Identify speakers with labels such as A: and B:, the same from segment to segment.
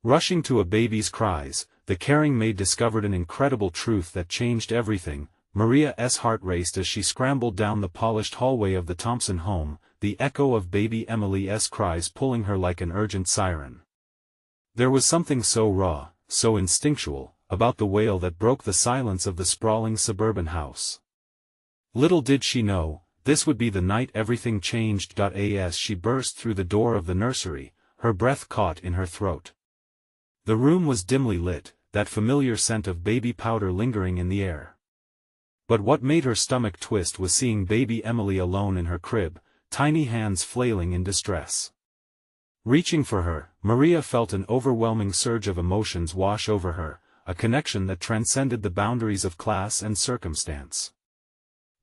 A: Rushing to a baby's cries, the caring maid discovered an incredible truth that changed everything. Maria's heart raced as she scrambled down the polished hallway of the Thompson home, the echo of baby Emily's cries pulling her like an urgent siren. There was something so raw, so instinctual, about the wail that broke the silence of the sprawling suburban house. Little did she know, this would be the night everything changed. As she burst through the door of the nursery, her breath caught in her throat. The room was dimly lit, that familiar scent of baby powder lingering in the air. But what made her stomach twist was seeing baby Emily alone in her crib, tiny hands flailing in distress. Reaching for her, Maria felt an overwhelming surge of emotions wash over her, a connection that transcended the boundaries of class and circumstance.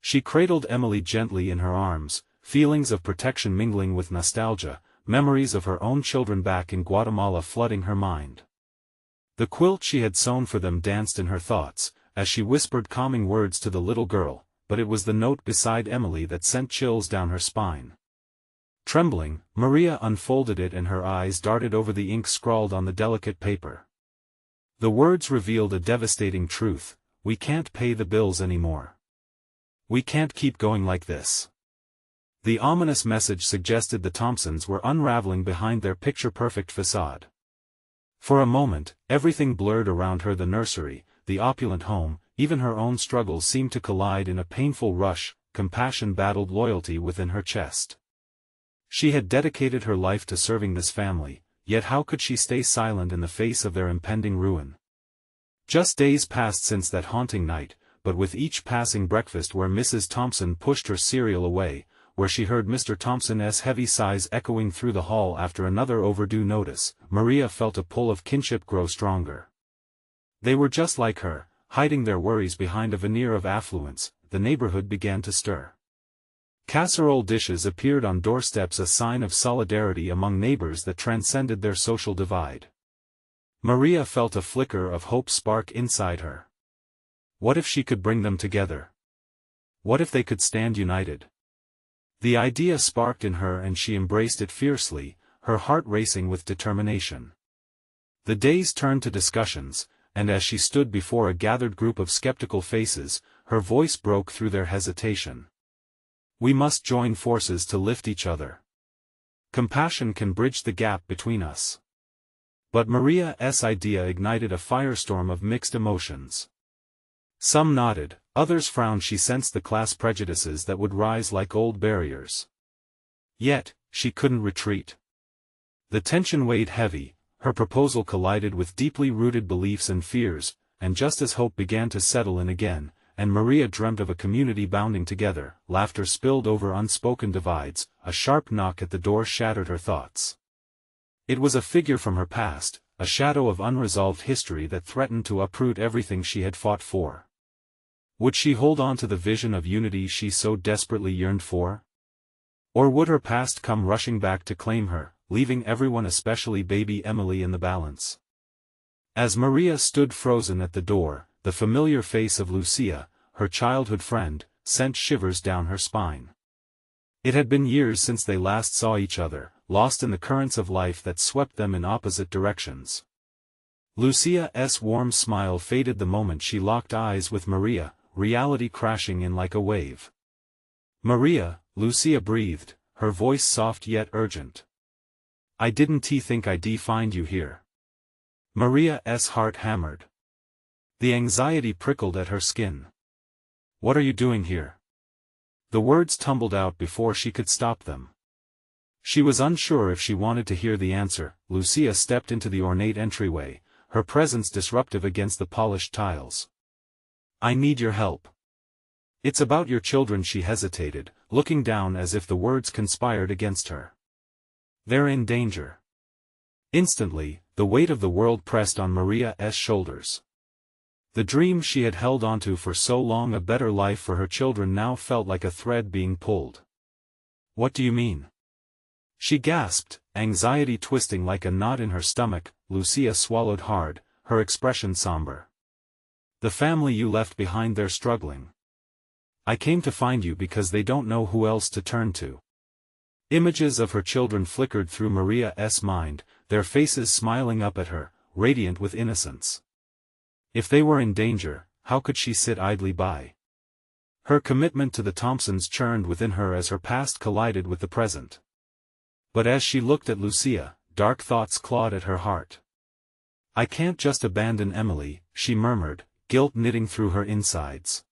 A: She cradled Emily gently in her arms, feelings of protection mingling with nostalgia, memories of her own children back in Guatemala flooding her mind. The quilt she had sewn for them danced in her thoughts, as she whispered calming words to the little girl, but it was the note beside Emily that sent chills down her spine. Trembling, Maria unfolded it and her eyes darted over the ink scrawled on the delicate paper. The words revealed a devastating truth: we can't pay the bills anymore. We can't keep going like this. The ominous message suggested the Thompsons were unraveling behind their picture-perfect facade. For a moment, everything blurred around her: the nursery, the opulent home, even her own struggles seemed to collide in a painful rush. Compassion battled loyalty within her chest. She had dedicated her life to serving this family, yet how could she stay silent in the face of their impending ruin? Just days passed since that haunting night, but with each passing breakfast where Mrs. Thompson pushed her cereal away, where she heard Mr. Thompson's heavy sighs echoing through the hall after another overdue notice, Maria felt a pull of kinship grow stronger. They were just like her, hiding their worries behind a veneer of affluence. The neighborhood began to stir. Casserole dishes appeared on doorsteps, a sign of solidarity among neighbors that transcended their social divide. Maria felt a flicker of hope spark inside her. What if she could bring them together? What if they could stand united? The idea sparked in her and she embraced it fiercely, her heart racing with determination. The days turned to discussions, and as she stood before a gathered group of skeptical faces, her voice broke through their hesitation. We must join forces to lift each other. Compassion can bridge the gap between us. But Maria's idea ignited a firestorm of mixed emotions. Some nodded, others frowned. She sensed the class prejudices that would rise like old barriers. Yet, she couldn't retreat. The tension weighed heavy, her proposal collided with deeply rooted beliefs and fears, and just as hope began to settle in again, and Maria dreamt of a community bounding together, laughter spilled over unspoken divides. A sharp knock at the door shattered her thoughts. It was a figure from her past, a shadow of unresolved history that threatened to uproot everything she had fought for. Would she hold on to the vision of unity she so desperately yearned for? Or would her past come rushing back to claim her, leaving everyone, especially baby Emily, in the balance? As Maria stood frozen at the door, the familiar face of Lucia, her childhood friend, sent shivers down her spine. It had been years since they last saw each other, lost in the currents of life that swept them in opposite directions. Lucia's warm smile faded the moment she locked eyes with Maria, reality crashing in like a wave. Maria, Lucia breathed, her voice soft yet urgent. I didn't think I'd find you here. Maria's heart hammered. The anxiety prickled at her skin. What are you doing here? The words tumbled out before she could stop them. She was unsure if she wanted to hear the answer. Lucia stepped into the ornate entryway, her presence disruptive against the polished tiles. I need your help. It's about your children. She hesitated, looking down as if the words conspired against her. They're in danger. Instantly, the weight of the world pressed on Maria's shoulders. The dream she had held onto for so long, a better life for her children, now felt like a thread being pulled. What do you mean? She gasped, anxiety twisting like a knot in her stomach. Lucia swallowed hard, her expression somber. The family you left behind, they're struggling. I came to find you because they don't know who else to turn to. Images of her children flickered through Maria's mind, their faces smiling up at her, radiant with innocence. If they were in danger, how could she sit idly by? Her commitment to the Thompsons churned within her as her past collided with the present. But as she looked at Lucia, dark thoughts clawed at her heart. "I can't just abandon Emily," she murmured, guilt knitting through her insides.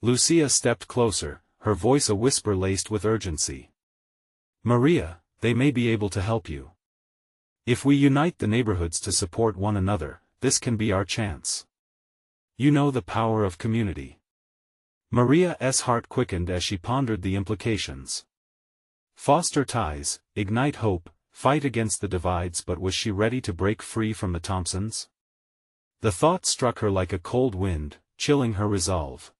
A: Lucia stepped closer, her voice a whisper laced with urgency. "Maria, they may be able to help you. If we unite the neighborhoods to support one another, this can be our chance. You know the power of community." Maria's heart quickened as she pondered the implications. Foster ties, ignite hope, fight against the divides, but was she ready to break free from the Thompsons? The thought struck her like a cold wind, chilling her resolve.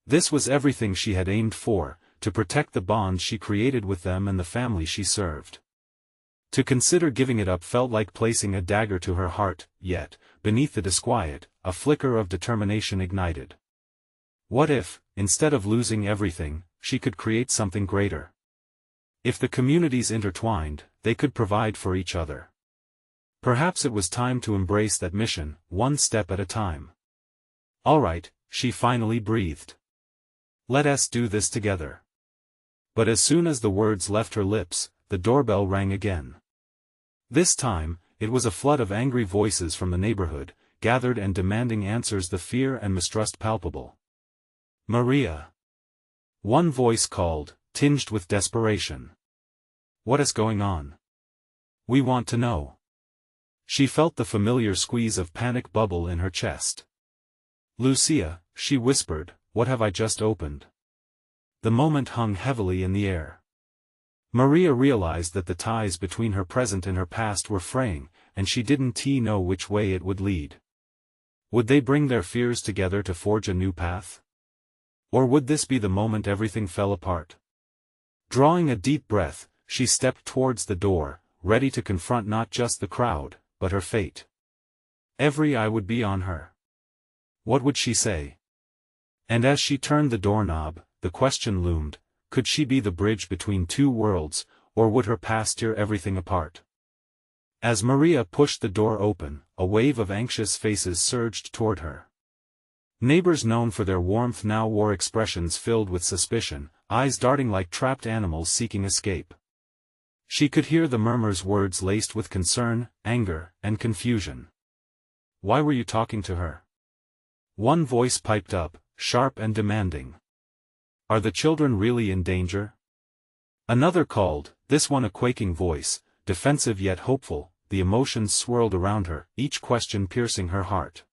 A: This was everything she had aimed for, to protect the bonds she created with them and the family she served. To consider giving it up felt like placing a dagger to her heart, yet, beneath the disquiet, a flicker of determination ignited. What if, instead of losing everything, she could create something greater? If the communities intertwined, they could provide for each other. Perhaps it was time to embrace that mission, one step at a time. "All right," she finally breathed. "Let us do this together." But as soon as the words left her lips, the doorbell rang again. This time, it was a flood of angry voices from the neighborhood, gathered and demanding answers, the fear and mistrust palpable. "Maria." One voice called, tinged with desperation. "What is going on? We want to know." She felt the familiar squeeze of panic bubble in her chest. "Lucia," she whispered, "what have I just opened?" The moment hung heavily in the air. Maria realized that the ties between her present and her past were fraying, and she didn't know which way it would lead. Would they bring their fears together to forge a new path? Or would this be the moment everything fell apart? Drawing a deep breath, she stepped towards the door, ready to confront not just the crowd, but her fate. Every eye would be on her. What would she say? And as she turned the doorknob, the question loomed, could she be the bridge between two worlds, or would her past tear everything apart? As Maria pushed the door open, a wave of anxious faces surged toward her. Neighbors known for their warmth now wore expressions filled with suspicion, eyes darting like trapped animals seeking escape. She could hear the murmurs, words laced with concern, anger, and confusion. "Why were you talking to her?" One voice piped up, sharp and demanding. "Are the children really in danger?" Another called, this one a quaking voice, defensive yet hopeful. The emotions swirled around her, each question piercing her heart.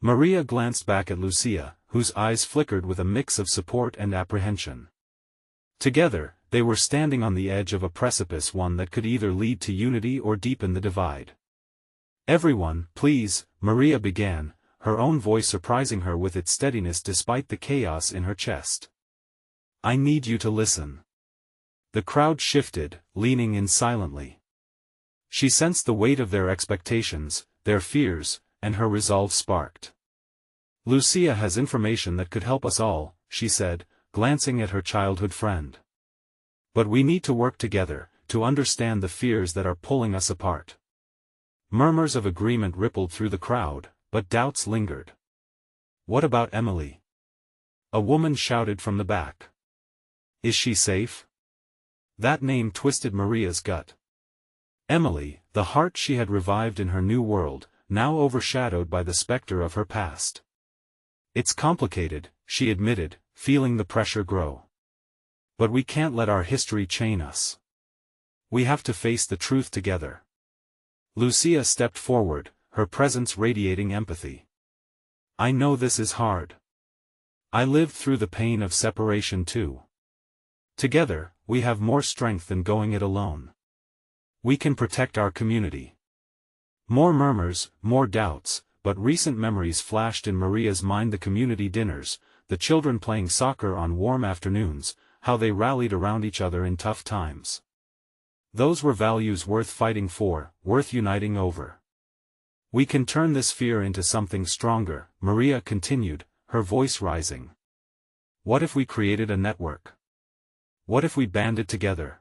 A: Maria glanced back at Lucia, whose eyes flickered with a mix of support and apprehension. Together, they were standing on the edge of a precipice, one that could either lead to unity or deepen the divide. "Everyone, please," Maria began, her own voice surprising her with its steadiness despite the chaos in her chest. "I need you to listen." The crowd shifted, leaning in silently. She sensed the weight of their expectations, their fears, and her resolve sparked. "Lucia has information that could help us all," she said, glancing at her childhood friend. "But we need to work together, to understand the fears that are pulling us apart." Murmurs of agreement rippled through the crowd, but doubts lingered. "What about Emily?" a woman shouted from the back. "Is she safe?" That name twisted Maria's gut. Emily, the heart she had revived in her new world, now overshadowed by the specter of her past. "It's complicated," she admitted, feeling the pressure grow. "But we can't let our history chain us. We have to face the truth together." Lucia stepped forward, her presence radiating empathy. "I know this is hard. I lived through the pain of separation too. Together, we have more strength than going it alone. We can protect our community." More murmurs, more doubts, but recent memories flashed in Maria's mind: the community dinners, the children playing soccer on warm afternoons, how they rallied around each other in tough times. Those were values worth fighting for, worth uniting over. "We can turn this fear into something stronger," Maria continued, her voice rising. "What if we created a network? What if we banded together?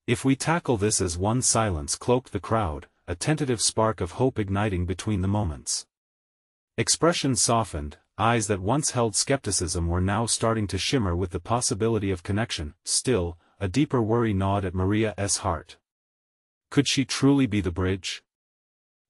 A: If we tackle this as one? Silence cloaked the crowd, a tentative spark of hope igniting between the moments. Expressions softened, eyes that once held skepticism were now starting to shimmer with the possibility of connection. Still, a deeper worry gnawed at Maria's heart. Could she truly be the bridge?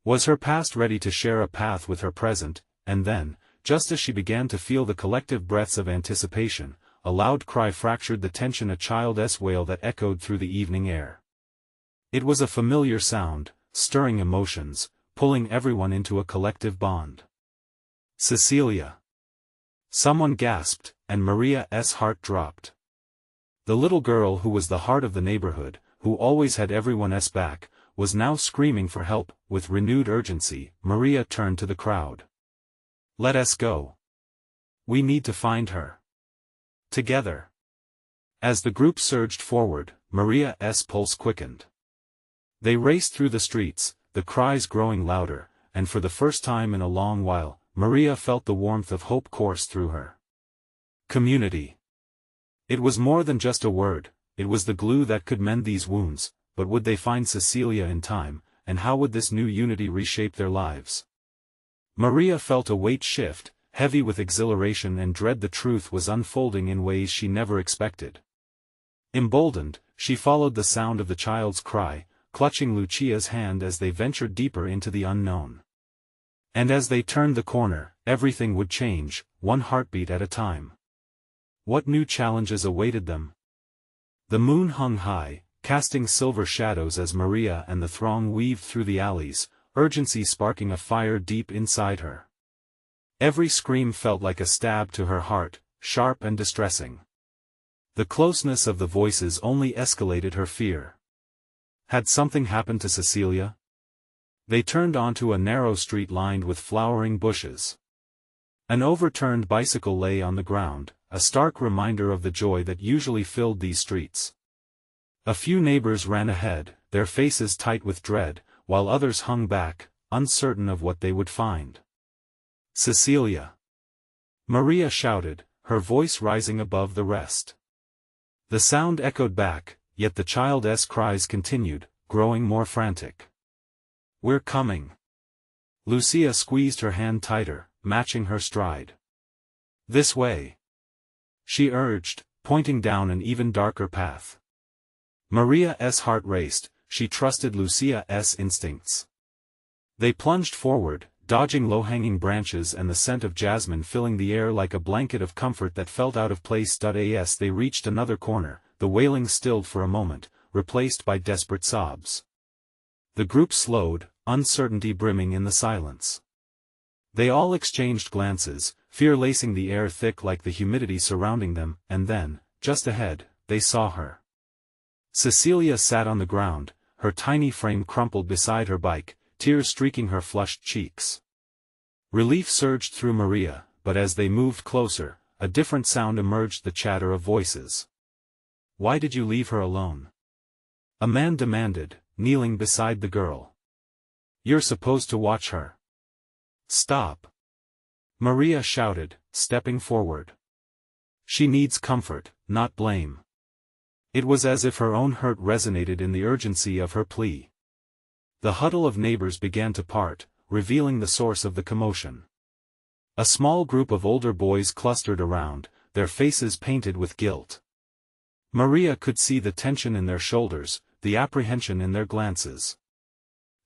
A: Was her past ready to share a path with her present? And then, just as she began to feel the collective breaths of anticipation, a loud cry fractured the tension, a child's wail that echoed through the evening air. It was a familiar sound, stirring emotions, pulling everyone into a collective bond. Cecilia! Someone gasped, and Maria's heart dropped. The little girl who was the heart of the neighborhood, who always had everyone's back, was now screaming for help. With renewed urgency, Maria turned to the crowd. Let us go. We need to find her. Together. As the group surged forward, Maria's pulse quickened. They raced through the streets, the cries growing louder, and for the first time in a long while, Maria felt the warmth of hope course through her. Community. It was more than just a word, it was the glue that could mend these wounds. But would they find Cecilia in time, and how would this new unity reshape their lives? Maria felt a weight shift, heavy with exhilaration and dread. The truth was unfolding in ways she never expected. Emboldened, she followed the sound of the child's cry, clutching Lucia's hand as they ventured deeper into the unknown. And as they turned the corner, everything would change, one heartbeat at a time. What new challenges awaited them? The moon hung high, casting silver shadows as Maria and the throng weaved through the alleys, urgency sparking a fire deep inside her. Every scream felt like a stab to her heart, sharp and distressing. The closeness of the voices only escalated her fear. Had something happened to Cecilia? They turned onto a narrow street lined with flowering bushes. An overturned bicycle lay on the ground, a stark reminder of the joy that usually filled these streets. A few neighbors ran ahead, their faces tight with dread, while others hung back, uncertain of what they would find. Cecilia! Maria shouted, her voice rising above the rest. The sound echoed back, yet the child's cries continued, growing more frantic. We're coming! Lucia squeezed her hand tighter, matching her stride. This way! She urged, pointing down an even darker path. Maria's heart raced, she trusted Lucia's instincts. They plunged forward, dodging low-hanging branches and the scent of jasmine filling the air like a blanket of comfort that felt out of place. As they reached another corner, the wailing stilled for a moment, replaced by desperate sobs. The group slowed, uncertainty brimming in the silence. They all exchanged glances, fear lacing the air thick like the humidity surrounding them, and then, just ahead, they saw her. Cecilia sat on the ground, her tiny frame crumpled beside her bike, tears streaking her flushed cheeks. Relief surged through Maria, but as they moved closer, a different sound emerged, the chatter of voices. Why did you leave her alone? A man demanded, kneeling beside the girl. You're supposed to watch her. Stop! Maria shouted, stepping forward. She needs comfort, not blame. It was as if her own hurt resonated in the urgency of her plea. The huddle of neighbors began to part, revealing the source of the commotion. A small group of older boys clustered around, their faces painted with guilt. Maria could see the tension in their shoulders, the apprehension in their glances.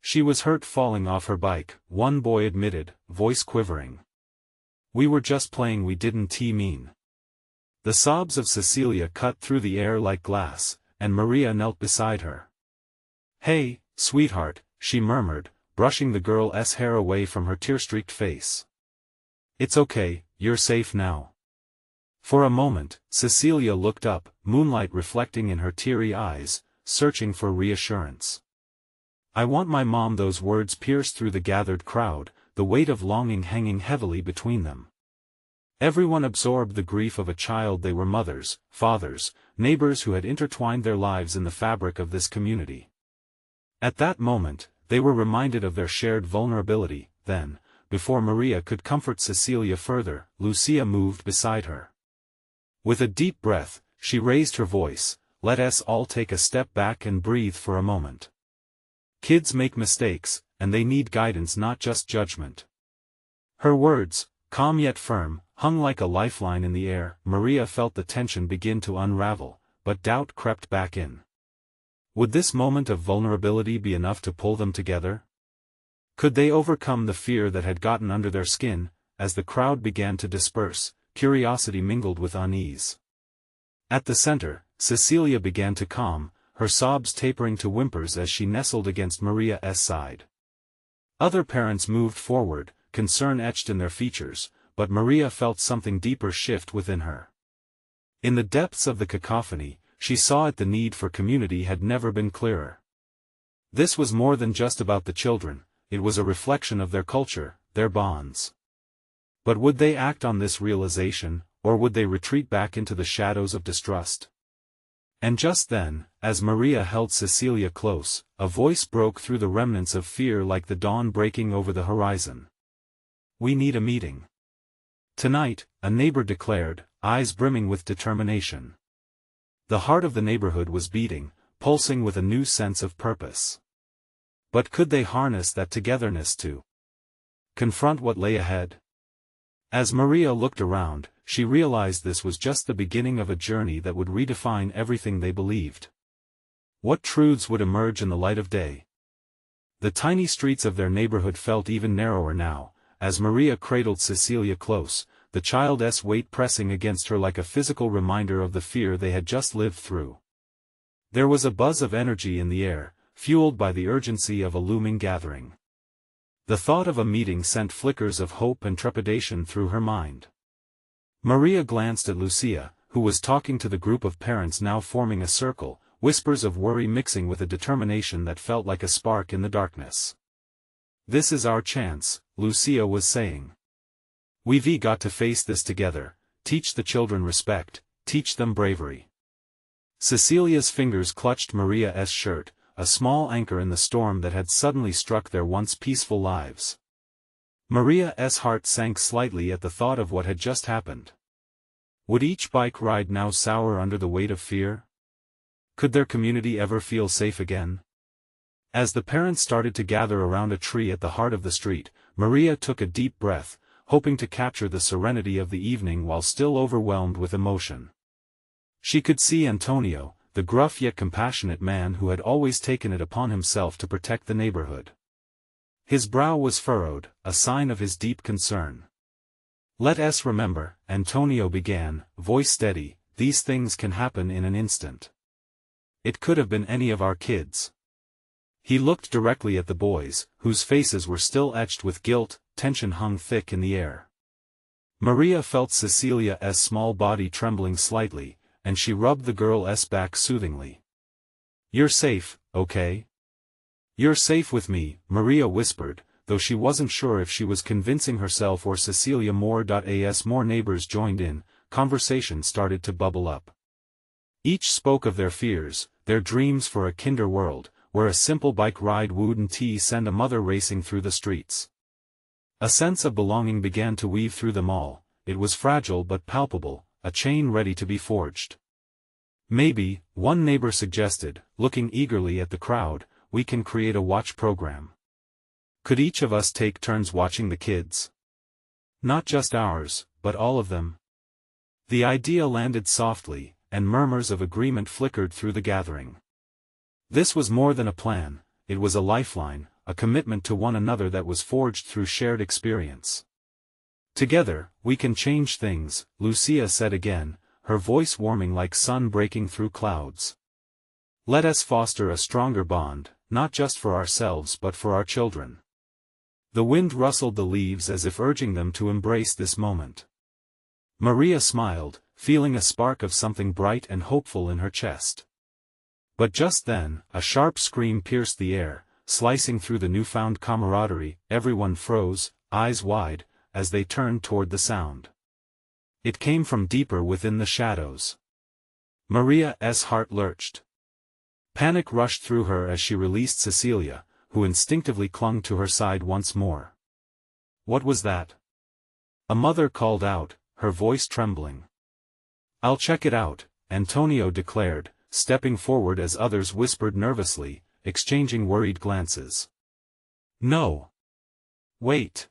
A: She was hurt falling off her bike, one boy admitted, voice quivering. We were just playing, we didn't mean. The sobs of Cecilia cut through the air like glass, and Maria knelt beside her. Hey, sweetheart, she murmured, brushing the girl's hair away from her tear-streaked face. It's okay, you're safe now. For a moment, Cecilia looked up, moonlight reflecting in her teary eyes, searching for reassurance. I want my mom. Those words pierced through the gathered crowd, the weight of longing hanging heavily between them. Everyone absorbed the grief of a child. They were mothers, fathers, neighbors who had intertwined their lives in the fabric of this community. At that moment, they were reminded of their shared vulnerability. Then, before Maria could comfort Cecilia further, Lucia moved beside her. With a deep breath, she raised her voice, "Let us all take a step back and breathe for a moment. Kids make mistakes, and they need guidance, not just judgment." Her words, calm yet firm, hung like a lifeline in the air. Maria felt the tension begin to unravel, but doubt crept back in. Would this moment of vulnerability be enough to pull them together? Could they overcome the fear that had gotten under their skin? As the crowd began to disperse, curiosity mingled with unease. At the center, Cecilia began to calm, her sobs tapering to whimpers as she nestled against Maria's side. Other parents moved forward, concern etched in their features, but Maria felt something deeper shift within her. In the depths of the cacophony, she saw it. The need for community had never been clearer. This was more than just about the children, it was a reflection of their culture, their bonds. But would they act on this realization, or would they retreat back into the shadows of distrust? And just then, as Maria held Cecilia close, a voice broke through the remnants of fear like the dawn breaking over the horizon. "We need a meeting tonight," a neighbor declared, eyes brimming with determination. The heart of the neighborhood was beating, pulsing with a new sense of purpose. But could they harness that togetherness to confront what lay ahead? As Maria looked around, she realized this was just the beginning of a journey that would redefine everything they believed. What truths would emerge in the light of day? The tiny streets of their neighborhood felt even narrower now, as Maria cradled Cecilia close, the child's weight pressing against her like a physical reminder of the fear they had just lived through. There was a buzz of energy in the air, fueled by the urgency of a looming gathering. The thought of a meeting sent flickers of hope and trepidation through her mind. Maria glanced at Lucia, who was talking to the group of parents now forming a circle, whispers of worry mixing with a determination that felt like a spark in the darkness. "This is our chance," Lucia was saying. "We've got to face this together, teach the children respect, teach them bravery." Cecilia's fingers clutched Maria's shirt, a small anchor in the storm that had suddenly struck their once peaceful lives. Maria's heart sank slightly at the thought of what had just happened. Would each bike ride now sour under the weight of fear? Could their community ever feel safe again? As the parents started to gather around a tree at the heart of the street, Maria took a deep breath, hoping to capture the serenity of the evening while still overwhelmed with emotion. She could see Antonio, the gruff yet compassionate man who had always taken it upon himself to protect the neighborhood. His brow was furrowed, a sign of his deep concern. "Let us remember," Antonio began, voice steady, "these things can happen in an instant. It could have been any of our kids." He looked directly at the boys, whose faces were still etched with guilt. Tension hung thick in the air. Maria felt Cecilia's small body trembling slightly, and she rubbed the girl's back soothingly. "You're safe, okay? You're safe with me," Maria whispered, though she wasn't sure if she was convincing herself or Cecilia more. As more neighbors joined in, conversation started to bubble up. Each spoke of their fears, their dreams for a kinder world, where a simple bike ride wouldn't send a mother racing through the streets. A sense of belonging began to weave through them all. It was fragile but palpable, a chain ready to be forged. "Maybe," one neighbor suggested, looking eagerly at the crowd, "we can create a watch program. Could each of us take turns watching the kids? Not just ours, but all of them." The idea landed softly, and murmurs of agreement flickered through the gathering. This was more than a plan, it was a lifeline, a commitment to one another that was forged through shared experience. "Together, we can change things," Lucia said again, her voice warming like sun breaking through clouds. "Let us foster a stronger bond, not just for ourselves but for our children." The wind rustled the leaves as if urging them to embrace this moment. Maria smiled, feeling a spark of something bright and hopeful in her chest. But just then, a sharp scream pierced the air, slicing through the newfound camaraderie. Everyone froze, eyes wide, as they turned toward the sound. It came from deeper within the shadows. Maria's heart lurched. Panic rushed through her as she released Cecilia, who instinctively clung to her side once more. "What was that?" a mother called out, her voice trembling. "I'll check it out," Antonio declared, stepping forward as others whispered nervously, exchanging worried glances. "No! Wait!"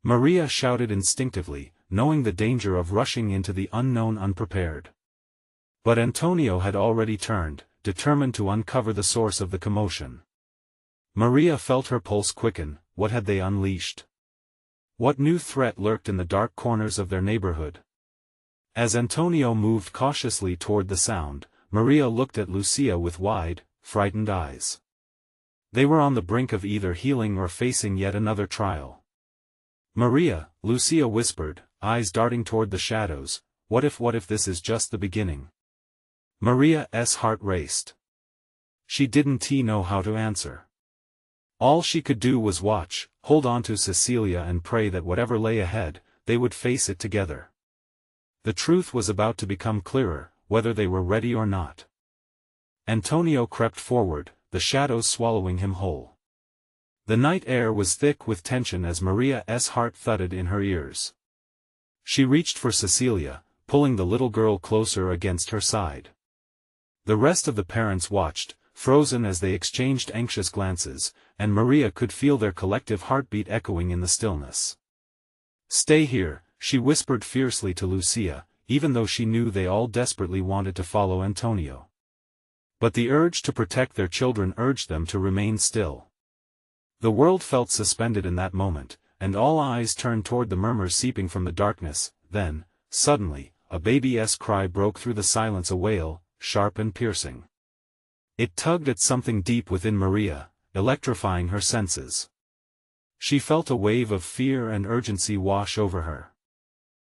A: Maria shouted instinctively, knowing the danger of rushing into the unknown unprepared. But Antonio had already turned, determined to uncover the source of the commotion. Maria felt her pulse quicken. What had they unleashed? What new threat lurked in the dark corners of their neighborhood? As Antonio moved cautiously toward the sound, Maria looked at Lucia with wide, frightened eyes. They were on the brink of either healing or facing yet another trial. "Maria," Lucia whispered, eyes darting toward the shadows, what if this is just the beginning?" Maria's heart raced. She didn't know how to answer. All she could do was watch, hold on to Cecilia and pray that whatever lay ahead, they would face it together. The truth was about to become clearer, whether they were ready or not. Antonio crept forward, the shadows swallowing him whole. The night air was thick with tension as Maria's heart thudded in her ears. She reached for Cecilia, pulling the little girl closer against her side. The rest of the parents watched, frozen as they exchanged anxious glances, and Maria could feel their collective heartbeat echoing in the stillness. "Stay here," she whispered fiercely to Lucia, even though she knew they all desperately wanted to follow Antonio. But the urge to protect their children urged them to remain still. The world felt suspended in that moment, and all eyes turned toward the murmurs seeping from the darkness. Then, suddenly, a baby's cry broke through the silence, a wail, sharp and piercing. It tugged at something deep within Maria, electrifying her senses. She felt a wave of fear and urgency wash over her.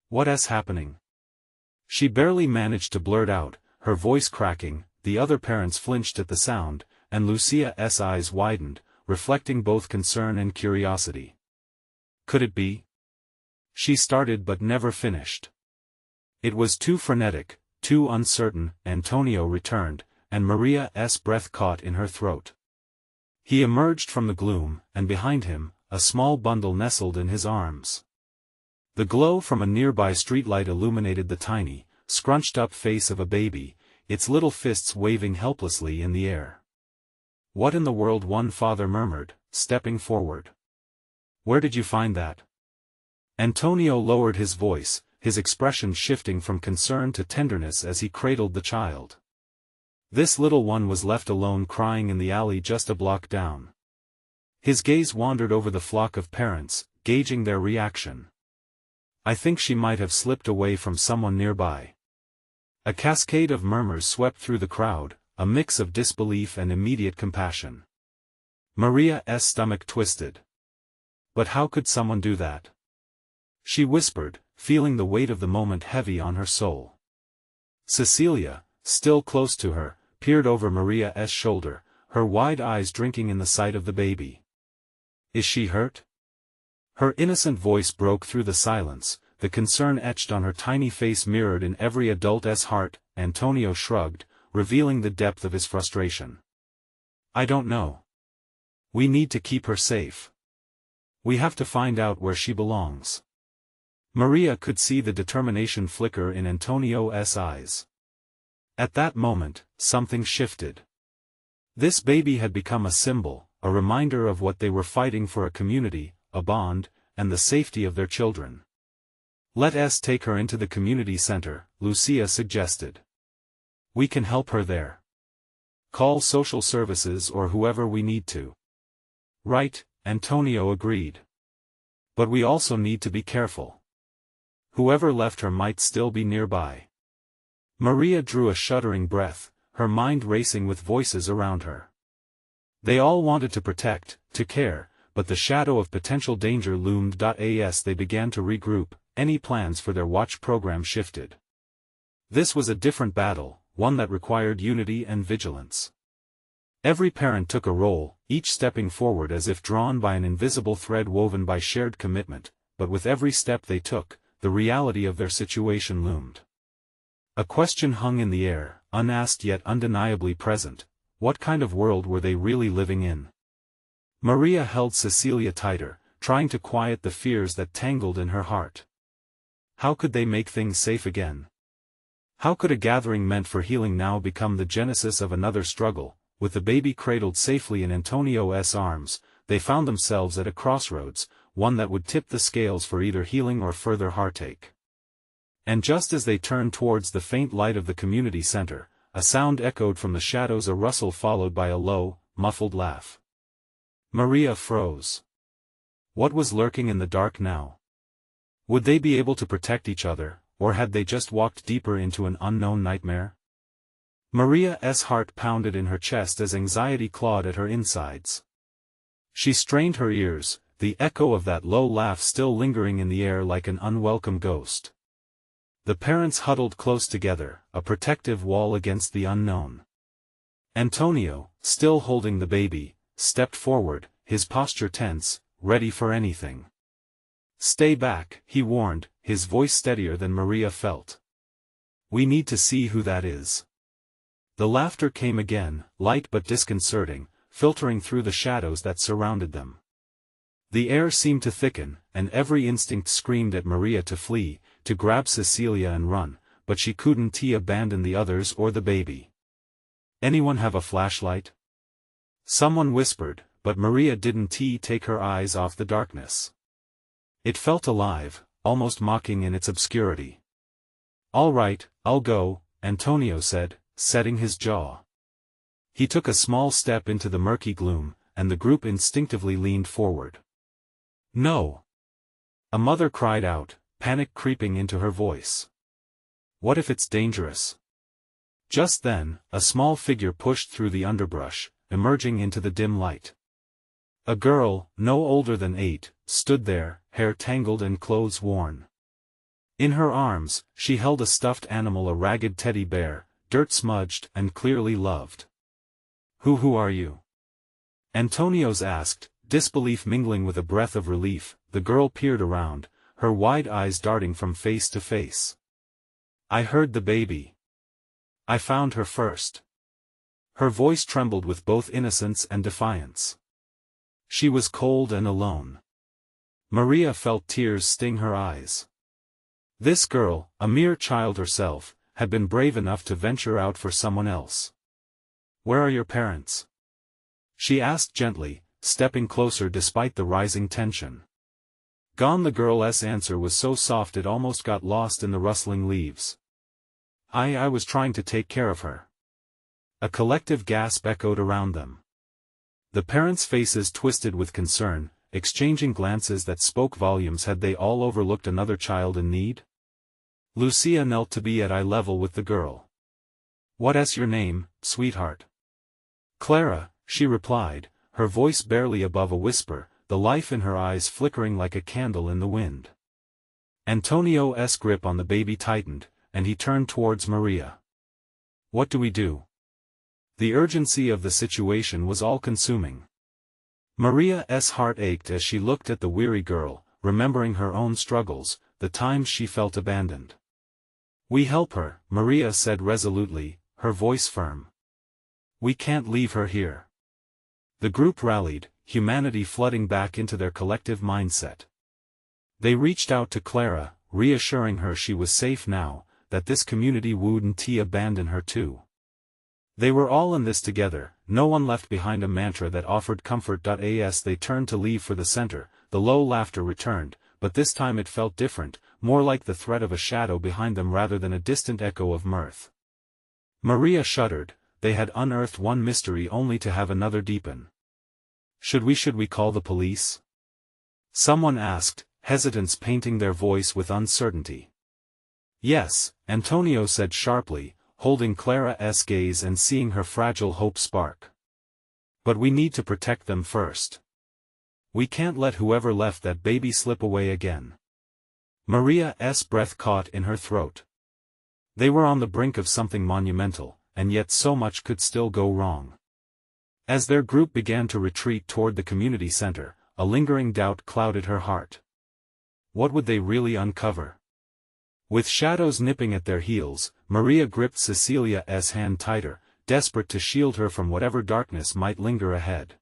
A: "What's happening?" She barely managed to blurt out, her voice cracking. The other parents flinched at the sound, and Lucia's eyes widened, reflecting both concern and curiosity. Could it be? She started but never finished. It was too frenetic, too uncertain. Antonio returned, and Maria's breath caught in her throat. He emerged from the gloom, and behind him, a small bundle nestled in his arms. The glow from a nearby streetlight illuminated the tiny, scrunched-up face of a baby, its little fists waving helplessly in the air. "What in the world?" one father murmured, stepping forward. "Where did you find that?" Antonio lowered his voice, his expression shifting from concern to tenderness as he cradled the child. "This little one was left alone crying in the alley just a block down." His gaze wandered over the flock of parents, gauging their reaction. "I think she might have slipped away from someone nearby." A cascade of murmurs swept through the crowd, a mix of disbelief and immediate compassion. Maria's stomach twisted. But how could someone do that? She whispered, feeling the weight of the moment heavy on her soul. Cecilia, still close to her, peered over Maria's shoulder, her wide eyes drinking in the sight of the baby. "Is she hurt?" Her innocent voice broke through the silence, the concern etched on her tiny face mirrored in every adult's heart. Antonio shrugged, revealing the depth of his frustration. "I don't know. We need to keep her safe. We have to find out where she belongs." Maria could see the determination flicker in Antonio's eyes. At that moment, something shifted. This baby had become a symbol, a reminder of what they were fighting for: a community, a bond, and the safety of their children. "Let us take her into the community center," Lucia suggested. "We can help her there. Call social services or whoever we need to." "Right," Antonio agreed. "But we also need to be careful. Whoever left her might still be nearby." Maria drew a shuddering breath, her mind racing with voices around her. They all wanted to protect, to care, but the shadow of potential danger loomed. As they began to regroup, any plans for their watch program shifted. This was a different battle, one that required unity and vigilance. Every parent took a role, each stepping forward as if drawn by an invisible thread woven by shared commitment, but with every step they took, the reality of their situation loomed. A question hung in the air, unasked yet undeniably present: what kind of world were they really living in? Maria held Cecilia tighter, trying to quiet the fears that tangled in her heart. How could they make things safe again? How could a gathering meant for healing now become the genesis of another struggle? With the baby cradled safely in Antonio's arms, they found themselves at a crossroads, one that would tip the scales for either healing or further heartache. And just as they turned towards the faint light of the community center, a sound echoed from the shadows, a rustle followed by a low, muffled laugh. Maria froze. What was lurking in the dark now? Would they be able to protect each other, or had they just walked deeper into an unknown nightmare? Maria's heart pounded in her chest as anxiety clawed at her insides. She strained her ears, the echo of that low laugh still lingering in the air like an unwelcome ghost. The parents huddled close together, a protective wall against the unknown. Antonio, still holding the baby, stepped forward, his posture tense, ready for anything. "Stay back," he warned, his voice steadier than Maria felt. "We need to see who that is." The laughter came again, light but disconcerting, filtering through the shadows that surrounded them. The air seemed to thicken, and every instinct screamed at Maria to flee, to grab Cecilia and run, but she couldn't abandon the others or the baby. "Anyone have a flashlight?" Someone whispered, but Maria didn't take her eyes off the darkness. It felt alive, almost mocking in its obscurity. "All right, I'll go," Antonio said, setting his jaw. He took a small step into the murky gloom, and the group instinctively leaned forward. "No!" A mother cried out, panic creeping into her voice. "What if it's dangerous?" Just then, a small figure pushed through the underbrush, emerging into the dim light. A girl, no older than 8, stood there, hair tangled and clothes worn. In her arms, she held a stuffed animal, a ragged teddy bear, dirt-smudged and clearly loved. Who are you?" Antonio's asked, disbelief mingling with a breath of relief. The girl peered around, her wide eyes darting from face to face. "I heard the baby. I found her first." Her voice trembled with both innocence and defiance. She was cold and alone. Maria felt tears sting her eyes. This girl, a mere child herself, had been brave enough to venture out for someone else. "Where are your parents?" she asked gently, stepping closer despite the rising tension. "Gone." The girl's answer was so soft it almost got lost in the rustling leaves. I was trying to take care of her." A collective gasp echoed around them. The parents' faces twisted with concern, exchanging glances that spoke volumes. Had they all overlooked another child in need? Lucia knelt to be at eye level with the girl. "What's your name, sweetheart?" "Clara," she replied, her voice barely above a whisper, the life in her eyes flickering like a candle in the wind. Antonio's grip on the baby tightened, and he turned towards Maria. "What do we do?" The urgency of the situation was all-consuming. Maria's heart ached as she looked at the weary girl, remembering her own struggles, the times she felt abandoned. "We help her," Maria said resolutely, her voice firm. "We can't leave her here." The group rallied, humanity flooding back into their collective mindset. They reached out to Clara, reassuring her she was safe now, that this community wouldn't abandon her too. They were all in this together, no one left behind, a mantra that offered comfort. As they turned to leave for the center, the low laughter returned, but this time it felt different, more like the threat of a shadow behind them rather than a distant echo of mirth. Maria shuddered. They had unearthed one mystery only to have another deepen. Should we call the police?" someone asked, hesitance painting their voice with uncertainty. "Yes," Antonio said sharply, holding Clara's gaze and seeing her fragile hope spark. "But we need to protect them first. We can't let whoever left that baby slip away again." Maria's breath caught in her throat. They were on the brink of something monumental, and yet so much could still go wrong. As their group began to retreat toward the community center, a lingering doubt clouded her heart. What would they really uncover? With shadows nipping at their heels, Maria gripped Cecilia's hand tighter, desperate to shield her from whatever darkness might linger ahead.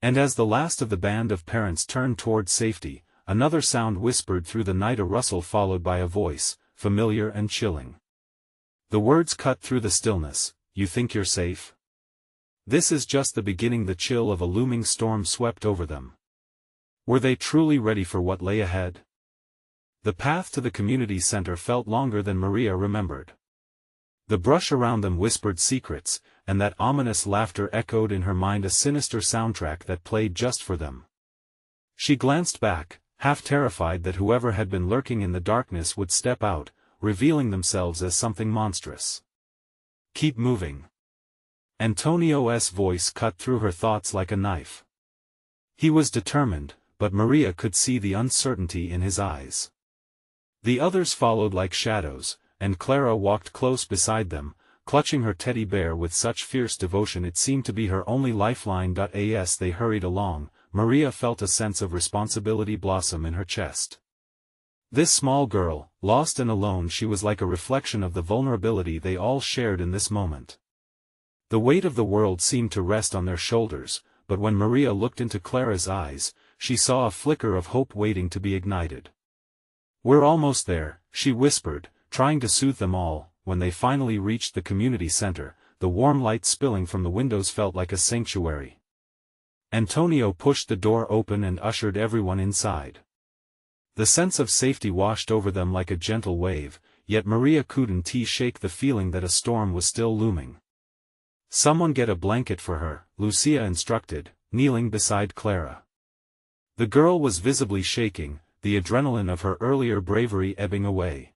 A: And as the last of the band of parents turned toward safety, another sound whispered through the night, a rustle followed by a voice, familiar and chilling. The words cut through the stillness. You think you're safe? This is just the beginning. The chill of a looming storm swept over them. Were they truly ready for what lay ahead? The path to the community center felt longer than Maria remembered. The brush around them whispered secrets, and that ominous laughter echoed in her mind, a sinister soundtrack that played just for them. She glanced back, half terrified that whoever had been lurking in the darkness would step out, revealing themselves as something monstrous. Keep moving. Antonio's voice cut through her thoughts like a knife. He was determined, but Maria could see the uncertainty in his eyes. The others followed like shadows, and Clara walked close beside them, clutching her teddy bear with such fierce devotion it seemed to be her only lifeline. As they hurried along, Maria felt a sense of responsibility blossom in her chest. This small girl, lost and alone, she was like a reflection of the vulnerability they all shared in this moment. The weight of the world seemed to rest on their shoulders, but when Maria looked into Clara's eyes, she saw a flicker of hope waiting to be ignited. We're almost there, she whispered, trying to soothe them all. When they finally reached the community center, the warm light spilling from the windows felt like a sanctuary. Antonio pushed the door open and ushered everyone inside. The sense of safety washed over them like a gentle wave, yet Maria couldn't shake the feeling that a storm was still looming. Someone get a blanket for her, Lucia instructed, kneeling beside Clara. The girl was visibly shaking, the adrenaline of her earlier bravery ebbing away.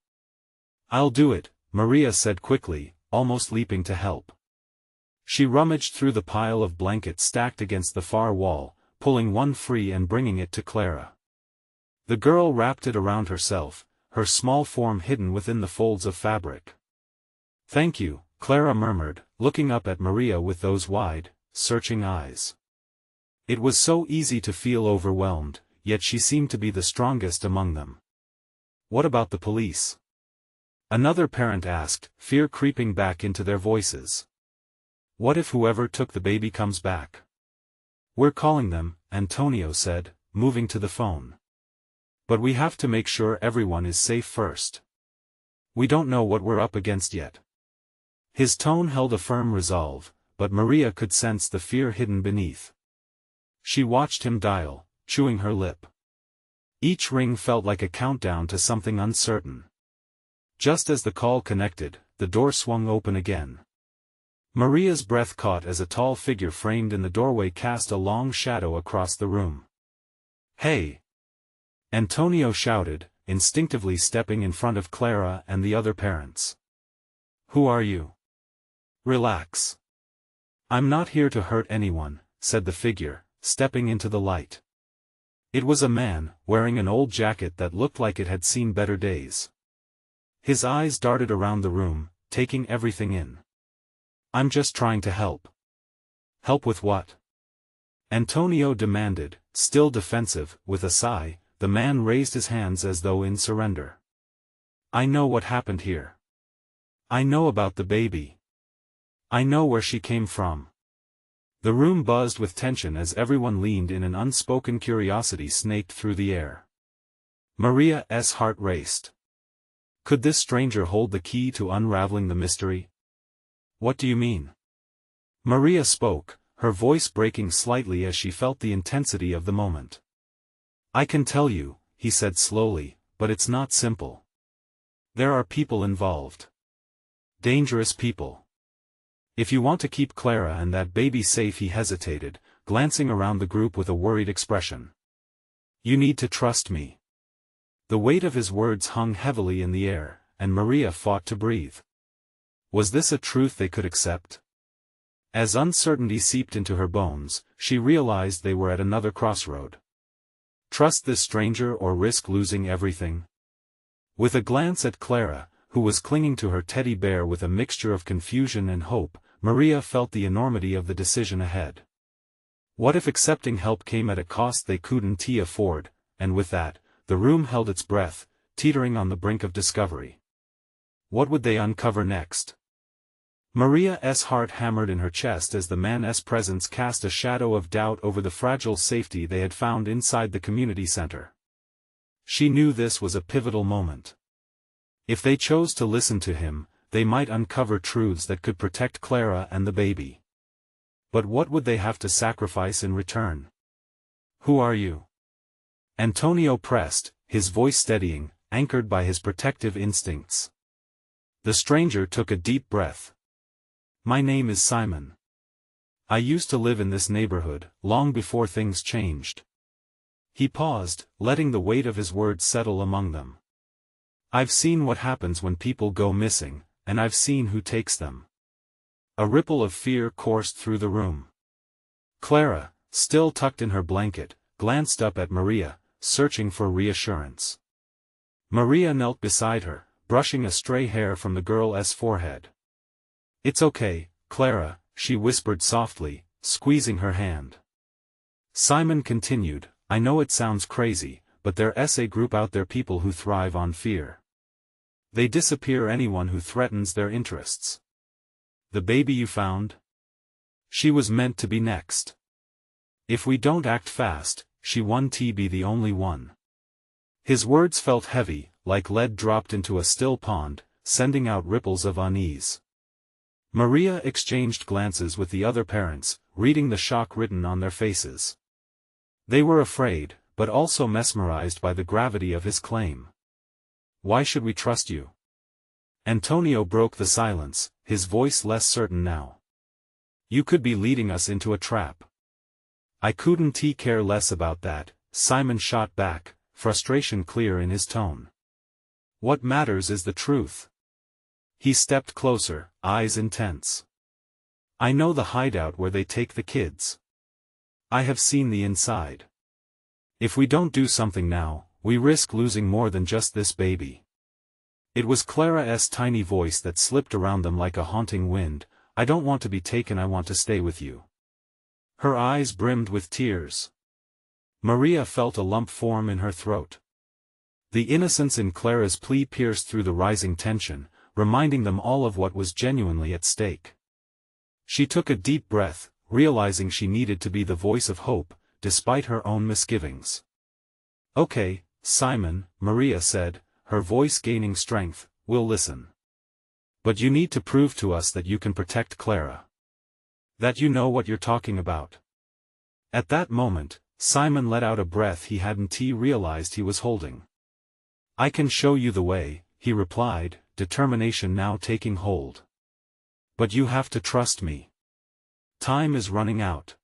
A: I'll do it, Maria said quickly, almost leaping to help. She rummaged through the pile of blankets stacked against the far wall, pulling one free and bringing it to Clara. The girl wrapped it around herself, her small form hidden within the folds of fabric. Thank you, Clara murmured, looking up at Maria with those wide, searching eyes. It was so easy to feel overwhelmed, yet she seemed to be the strongest among them. What about the police? Another parent asked, fear creeping back into their voices. What if whoever took the baby comes back? We're calling them, Antonio said, moving to the phone. But we have to make sure everyone is safe first. We don't know what we're up against yet. His tone held a firm resolve, but Maria could sense the fear hidden beneath. She watched him dial, chewing her lip. Each ring felt like a countdown to something uncertain. Just as the call connected, the door swung open again. Maria's breath caught as a tall figure framed in the doorway cast a long shadow across the room. Hey! Antonio shouted, instinctively stepping in front of Clara and the other parents. Who are you? Relax. I'm not here to hurt anyone, said the figure, stepping into the light. It was a man, wearing an old jacket that looked like it had seen better days. His eyes darted around the room, taking everything in. I'm just trying to help. Help with what? Antonio demanded, still defensive. With a sigh, the man raised his hands as though in surrender. I know what happened here. I know about the baby. I know where she came from. The room buzzed with tension as everyone leaned in. An unspoken curiosity snaked through the air. Maria's heart raced. Could this stranger hold the key to unraveling the mystery? What do you mean? Maria spoke, her voice breaking slightly as she felt the intensity of the moment. I can tell you, he said slowly, but it's not simple. There are people involved. Dangerous people. If you want to keep Clara and that baby safe, he hesitated, glancing around the group with a worried expression. You need to trust me. The weight of his words hung heavily in the air, and Maria fought to breathe. Was this a truth they could accept? As uncertainty seeped into her bones, she realized they were at another crossroad. Trust this stranger or risk losing everything? With a glance at Clara, who was clinging to her teddy bear with a mixture of confusion and hope, Maria felt the enormity of the decision ahead. What if accepting help came at a cost they couldn't afford? And with that, the room held its breath, teetering on the brink of discovery. What would they uncover next? Maria's heart hammered in her chest as the man's presence cast a shadow of doubt over the fragile safety they had found inside the community center. She knew this was a pivotal moment. If they chose to listen to him, they might uncover truths that could protect Clara and the baby. But what would they have to sacrifice in return? Who are you? Antonio pressed, his voice steadying, anchored by his protective instincts. The stranger took a deep breath. My name is Simon. I used to live in this neighborhood, long before things changed. He paused, letting the weight of his words settle among them. I've seen what happens when people go missing, and I've seen who takes them. A ripple of fear coursed through the room. Clara, still tucked in her blanket, glanced up at Maria, searching for reassurance. Maria knelt beside her, brushing a stray hair from the girl's forehead. It's okay, Clara, she whispered softly, squeezing her hand. Simon continued, I know it sounds crazy, but there's a group out there, people who thrive on fear. They disappear anyone who threatens their interests. The baby you found? She was meant to be next. If we don't act fast, she won't be the only one. His words felt heavy, like lead dropped into a still pond, sending out ripples of unease. Maria exchanged glances with the other parents, reading the shock written on their faces. They were afraid, but also mesmerized by the gravity of his claim. Why should we trust you? Antonio broke the silence, his voice less certain now. You could be leading us into a trap. I couldn't care less about that, Simon shot back, frustration clear in his tone. What matters is the truth. He stepped closer, eyes intense. I know the hideout where they take the kids. I have seen the inside. If we don't do something now, we risk losing more than just this baby. It was Clara's tiny voice that slipped around them like a haunting wind. I don't want to be taken, I want to stay with you. Her eyes brimmed with tears. Maria felt a lump form in her throat. The innocence in Clara's plea pierced through the rising tension, reminding them all of what was genuinely at stake. She took a deep breath, realizing she needed to be the voice of hope, despite her own misgivings. Okay, Simon, Maria said, her voice gaining strength, we'll listen. But you need to prove to us that you can protect Clara. That you know what you're talking about. At that moment, Simon let out a breath he hadn't realized he was holding. I can show you the way, he replied, determination now taking hold. But you have to trust me. Time is running out.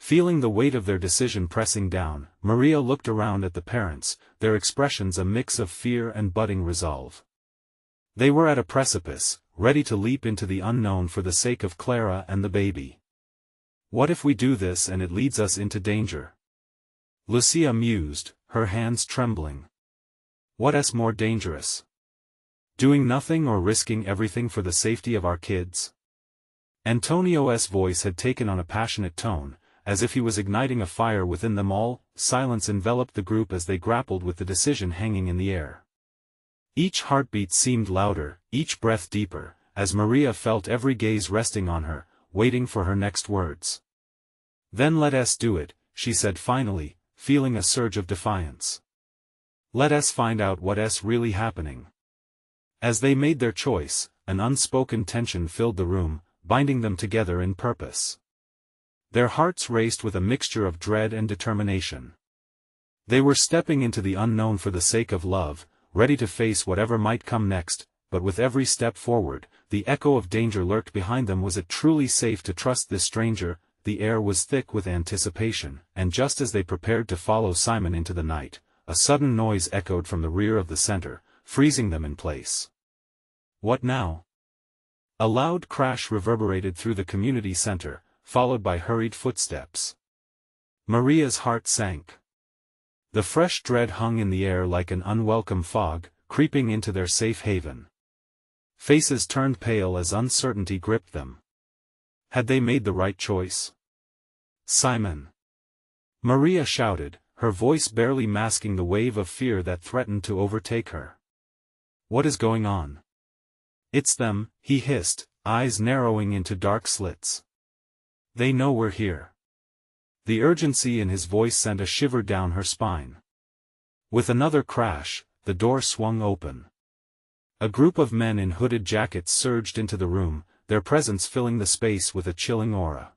A: Feeling the weight of their decision pressing down, Maria looked around at the parents, their expressions a mix of fear and budding resolve. They were at a precipice, ready to leap into the unknown for the sake of Clara and the baby. What if we do this and it leads us into danger? Lucia mused, her hands trembling. What's more dangerous? Doing nothing or risking everything for the safety of our kids? Antonio's voice had taken on a passionate tone, as if he was igniting a fire within them all. Silence enveloped the group as they grappled with the decision hanging in the air. Each heartbeat seemed louder, each breath deeper, as Maria felt every gaze resting on her, waiting for her next words. Then let us do it, she said finally, feeling a surge of defiance. Let us find out what's really happening. As they made their choice, an unspoken tension filled the room, binding them together in purpose. Their hearts raced with a mixture of dread and determination. They were stepping into the unknown for the sake of love, ready to face whatever might come next, but with every step forward, the echo of danger lurked behind them. Was it truly safe to trust this stranger? The air was thick with anticipation, and just as they prepared to follow Simon into the night, a sudden noise echoed from the rear of the center, freezing them in place. What now? A loud crash reverberated through the community center, followed by hurried footsteps. Maria's heart sank. The fresh dread hung in the air like an unwelcome fog, creeping into their safe haven. Faces turned pale as uncertainty gripped them. Had they made the right choice? Simon! Maria shouted, her voice barely masking the wave of fear that threatened to overtake her. What is going on? It's them, he hissed, eyes narrowing into dark slits. They know we're here. The urgency in his voice sent a shiver down her spine. With another crash, the door swung open. A group of men in hooded jackets surged into the room, their presence filling the space with a chilling aura.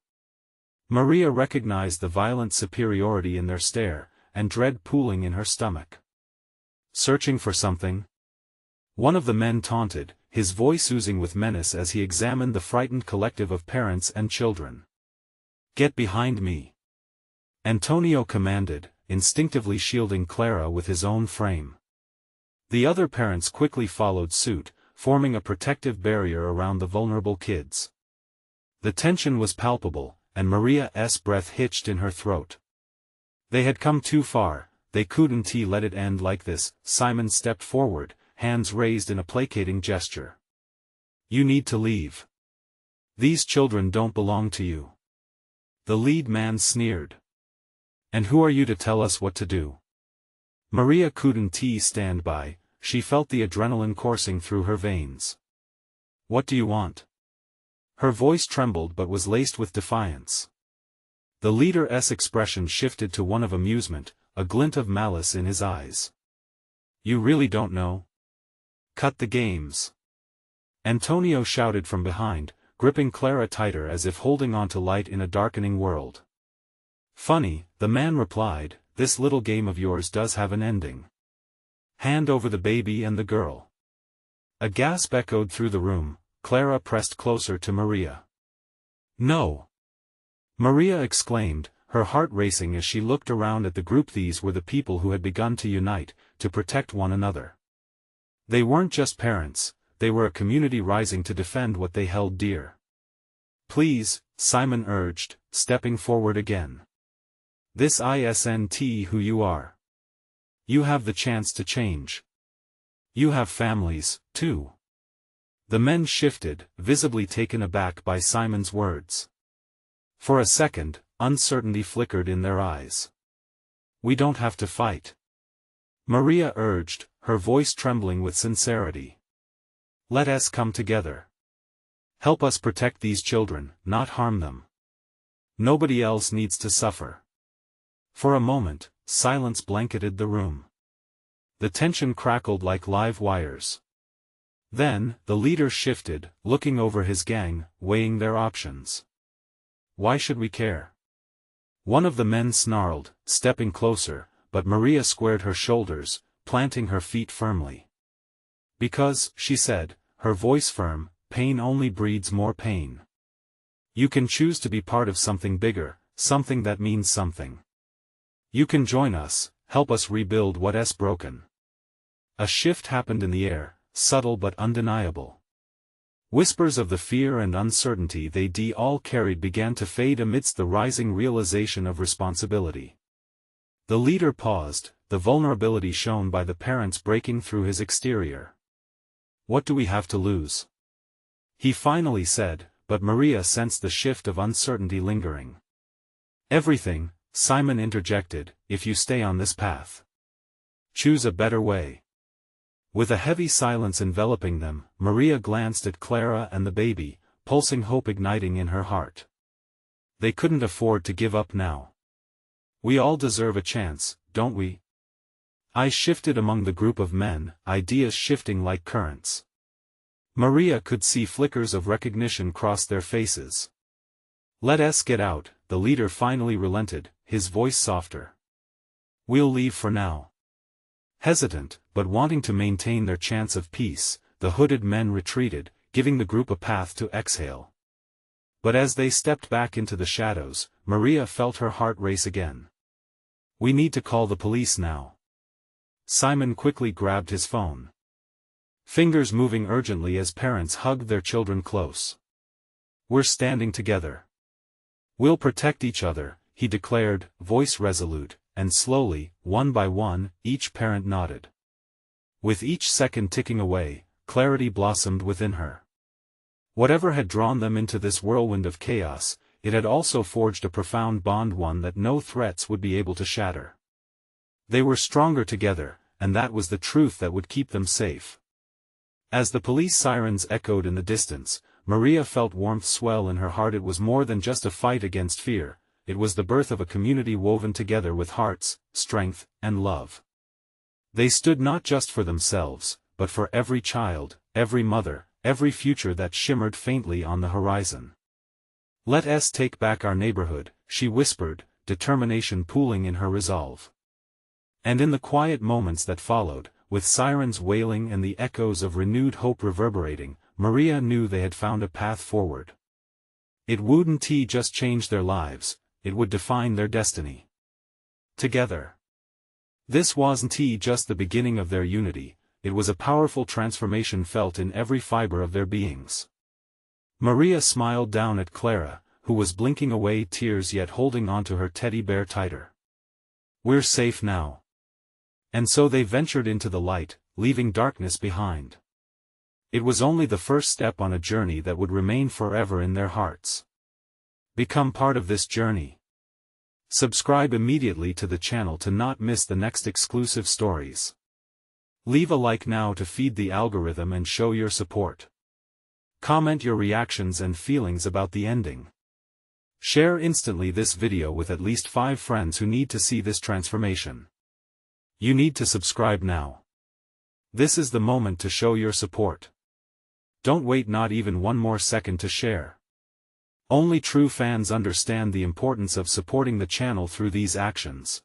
A: Maria recognized the violent superiority in their stare, and dread pooling in her stomach. Searching for something? One of the men taunted, his voice oozing with menace as he examined the frightened collective of parents and children. "Get behind me!" Antonio commanded, instinctively shielding Clara with his own frame. The other parents quickly followed suit, forming a protective barrier around the vulnerable kids. The tension was palpable, and Maria's breath hitched in her throat. They had come too far, they couldn't let it end like this. Simon stepped forward, hands raised in a placating gesture. "You need to leave. These children don't belong to you." The lead man sneered. "And who are you to tell us what to do?" Maria couldn't stand by, she felt the adrenaline coursing through her veins. "What do you want?" Her voice trembled but was laced with defiance. The leader's expression shifted to one of amusement, a glint of malice in his eyes. "You really don't know? Cut the games!" Antonio shouted from behind, gripping Clara tighter as if holding on to light in a darkening world. "Funny," the man replied, "this little game of yours does have an ending. Hand over the baby and the girl." A gasp echoed through the room. Clara pressed closer to Maria. "No!" Maria exclaimed, her heart racing as she looked around at the group. These were the people who had begun to unite, to protect one another. They weren't just parents, they were a community rising to defend what they held dear. "Please," Simon urged, stepping forward again. "This isn't who you are. You have the chance to change. You have families, too." The men shifted, visibly taken aback by Simon's words. For a second, uncertainty flickered in their eyes. "We don't have to fight," Maria urged, her voice trembling with sincerity. "Let us come together. Help us protect these children, not harm them. Nobody else needs to suffer." For a moment, silence blanketed the room. The tension crackled like live wires. Then, the leader shifted, looking over his gang, weighing their options. "Why should we care?" One of the men snarled, stepping closer, but Maria squared her shoulders, planting her feet firmly. "Because," she said, her voice firm, "pain only breeds more pain. You can choose to be part of something bigger, something that means something. You can join us, help us rebuild what's broken." A shift happened in the air, subtle but undeniable. Whispers of the fear and uncertainty they all carried began to fade amidst the rising realization of responsibility. The leader paused, the vulnerability shown by the parents breaking through his exterior. "What do we have to lose?" he finally said, but Maria sensed the shift of uncertainty lingering. "Everything," Simon interjected, "if you stay on this path. Choose a better way." With a heavy silence enveloping them, Maria glanced at Clara and the baby, pulsing hope igniting in her heart. They couldn't afford to give up now. "We all deserve a chance, don't we?" Eyes shifted among the group of men, ideas shifting like currents. Maria could see flickers of recognition cross their faces. "Let us get out," the leader finally relented, his voice softer. "We'll leave for now." Hesitant, but wanting to maintain their chance of peace, the hooded men retreated, giving the group a path to exhale. But as they stepped back into the shadows, Maria felt her heart race again. "We need to call the police now." Simon quickly grabbed his phone. Fingers moving urgently as parents hugged their children close. "We're standing together. We'll protect each other," he declared, voice resolute, and slowly, one by one, each parent nodded. With each second ticking away, clarity blossomed within her. Whatever had drawn them into this whirlwind of chaos, it had also forged a profound bond, one that no threats would be able to shatter. They were stronger together, and that was the truth that would keep them safe. As the police sirens echoed in the distance, Maria felt warmth swell in her heart. It was more than just a fight against fear, it was the birth of a community woven together with hearts, strength, and love. They stood not just for themselves, but for every child, every mother, every future that shimmered faintly on the horizon. "Let us take back our neighborhood," she whispered, determination pooling in her resolve. And in the quiet moments that followed, with sirens wailing and the echoes of renewed hope reverberating, Maria knew they had found a path forward. It wouldn't just change their lives, it would define their destiny. Together. This wasn't just the beginning of their unity, it was a powerful transformation felt in every fiber of their beings. Maria smiled down at Clara, who was blinking away tears yet holding onto her teddy bear tighter. "We're safe now." And so they ventured into the light, leaving darkness behind. It was only the first step on a journey that would remain forever in their hearts. Become part of this journey. Subscribe immediately to the channel to not miss the next exclusive stories. Leave a like now to feed the algorithm and show your support. Comment your reactions and feelings about the ending. Share instantly this video with at least 5 friends who need to see this transformation. You need to subscribe now. This is the moment to show your support. Don't wait not even one more second to share. Only true fans understand the importance of supporting the channel through these actions.